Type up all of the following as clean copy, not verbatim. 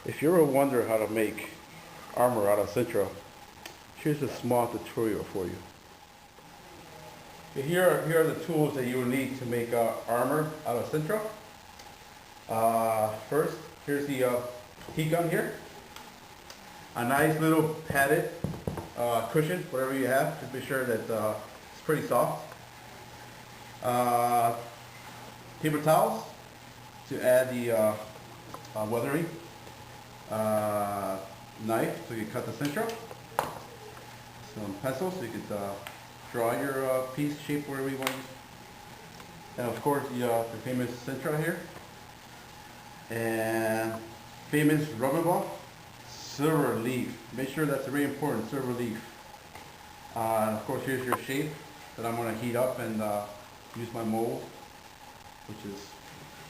If you ever wonder how to make armor out of Sintra, here's a small tutorial for you. Okay, here are the tools that you will need to make armor out of Sintra. First, here's the heat gun here. A nice little padded cushion, whatever you have, just be sure that it's pretty soft. Paper towels to add the weathering. Knife so you can cut the Sintra. Some pencils so you can draw your piece shape wherever you want. And of course the famous Sintra here. And famous rubber ball, silver leaf. Make sure that's very important, silver leaf. And of course here's your shape that I'm going to heat up and use my mold, which is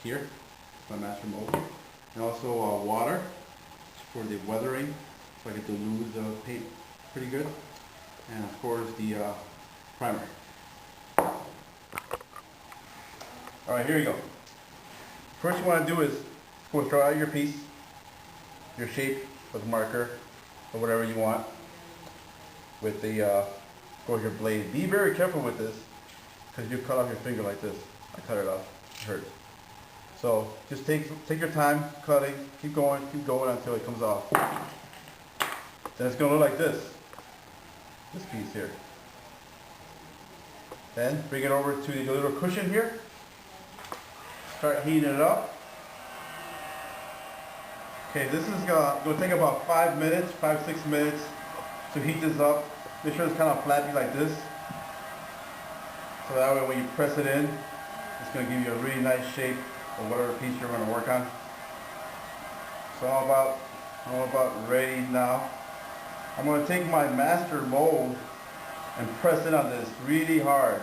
here, my master mold. And also water for the weathering, so I get to dilute the paint pretty good. And of course the primer. Alright, here you go. First you want to do is, of course, draw out your piece, your shape with marker, or whatever you want, with the, of course, your blade. Be very careful with this, because you cut off your finger like this. I cut it off, it hurts. So just take your time cutting, keep going until it comes off. Then it's going to look like this piece here. Then bring it over to the little cushion here. Start heating it up. Okay, this is going to take about 5 minutes, 5-6 minutes to heat this up. Make sure it's kind of flappy like this. So that way when you press it in, it's going to give you a really nice shape or whatever piece you're going to work on. So I'm about ready now. I'm going to take my master mold and press in on this really hard.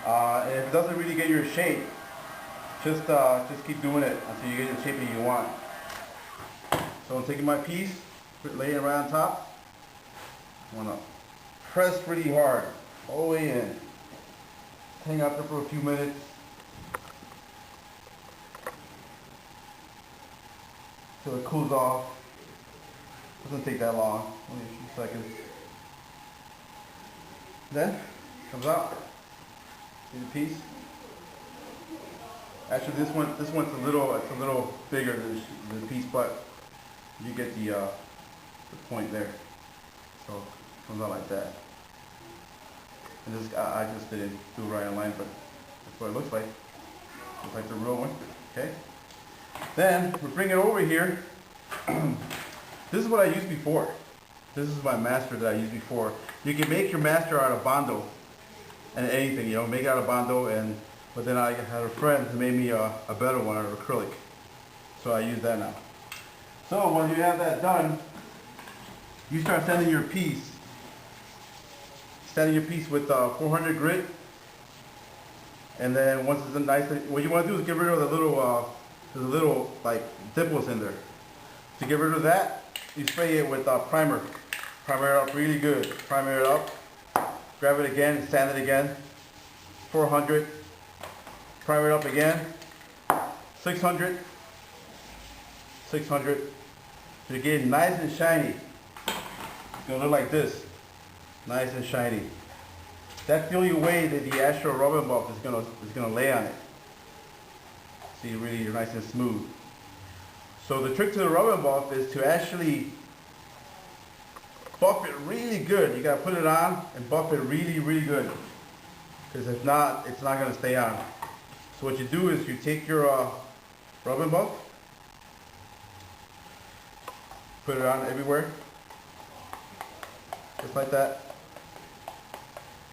And if it doesn't really get your shape, just keep doing it until you get the shape that you want. So I'm taking my piece, lay it right on top. I'm going to press really hard, all the way in. Hang out there for a few minutes. Till it cools off. Doesn't take that long, only a few seconds. Then it comes out. See the piece. Actually, this one's a little bigger than the piece, but you get the point there. So it comes out like that. And this I just didn't do it right on line, but that's what it looks like. Looks like the real one. Okay. Then we bring it over here. This is what I used before. This is my master that I used before. You can make your master out of Bondo and anything, make it out of Bondo. But then I had a friend who made me a better one out of acrylic. So I use that now. So when you have that done, you start sanding your piece. Sanding your piece with 400 grit. And then once it's nice, what you want to do is get rid of the little like dimples in there. To get rid of that, you spray it with primer. Primer it up really good. Primer it up. Grab it again and sand it again. 400. Primer it up again. 600. 600. So you get it nice and shiny. It's going to look like this. Nice and shiny. That's the only way that the actual rubber buff is gonna lay on it. See, really nice and smooth. So the trick to the rubber buff is to actually buff it really good. You gotta put it on and buff it really, really good. Because if not, it's not gonna stay on. So what you do is you take your rubber buff, put it on everywhere, just like that.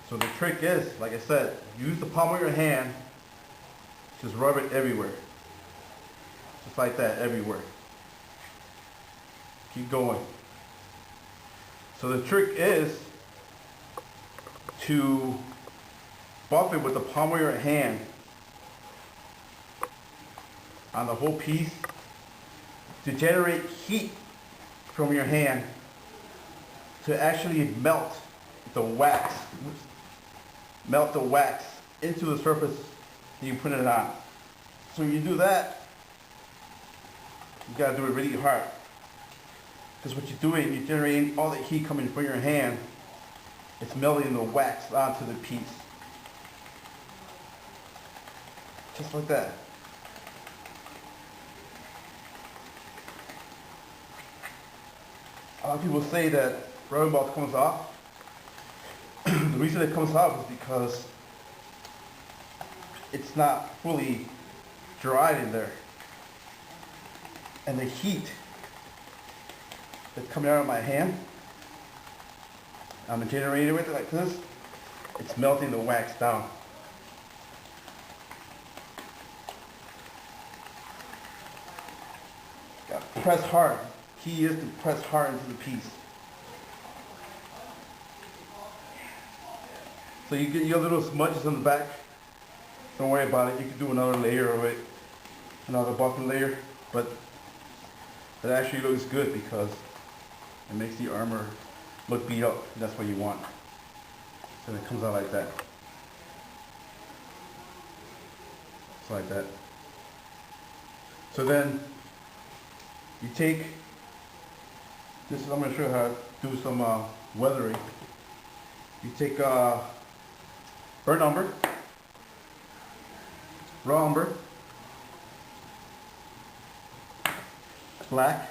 So the trick is, like I said, use the palm of your hand, just rub it everywhere. Just like that, everywhere. Keep going. So the trick is to buff it with the palm of your hand on the whole piece to generate heat from your hand to actually melt the wax. Melt the wax into the surface that you put it on. So when you do that, you gotta do it really hard. Because what you're doing, you're generating all the heat coming from your hand. It's melting the wax onto the piece. Just like that. A lot of people say that rubber ball comes off. The reason it comes off is because it's not fully dried in there. And the heat that's coming out of my hand, I'm a generator with it like this, it's melting the wax down. Got to press hard. Key is to press hard into the piece. So you get your little smudges on the back. Don't worry about it. You can do another layer of it, another buffing layer, but it actually looks good because it makes the armor look beat up. That's what you want. So it comes out like that. Just like that. So then you take this. I'm going to show you how to do some weathering. You take burnt umber, raw umber, black,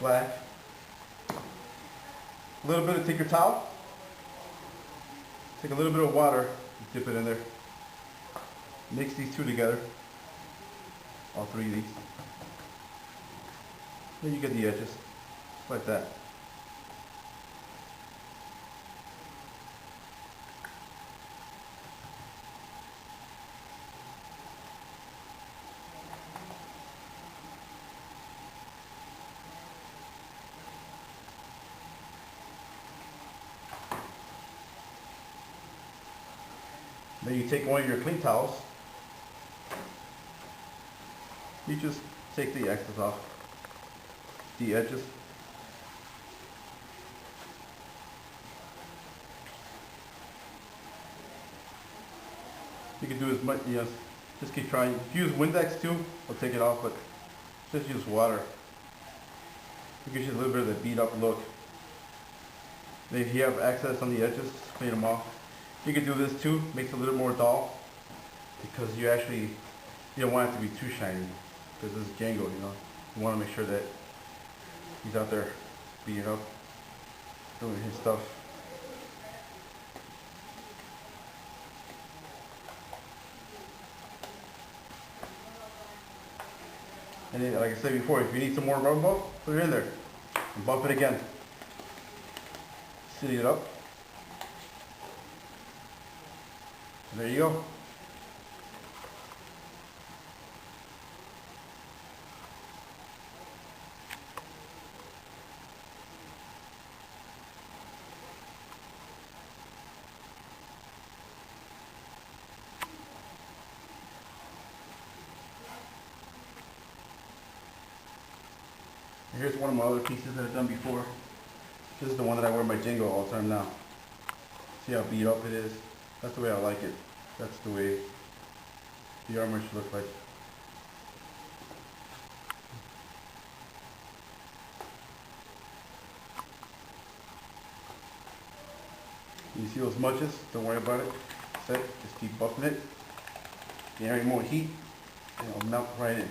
black, a little bit of, take your towel, take a little bit of water, dip it in there, mix these two together, all three of these, then you get the edges, like that. Then you take one of your clean towels, you just take the excess off, the edges. You can do as much, just keep trying. If you use Windex too, I'll take it off, but just use water. It gives you a little bit of the beat up look. Then if you have excess on the edges, clean them off. You can do this too, makes it a little more dull, because you don't want it to be too shiny, because this is Django, You want to make sure that he's out there beating up, doing his stuff. And then, like I said before, if you need some more rubber bump, put it in there and bump it again. City it up. And there you go. Here's one of my other pieces that I've done before. This is the one that I wear my Django all the time now. See how beat up it is? That's the way I like it. That's the way the armor should look like. You see those smudges? Don't worry about it. Set. Just keep buffing it. Get any more heat, and it'll melt right in.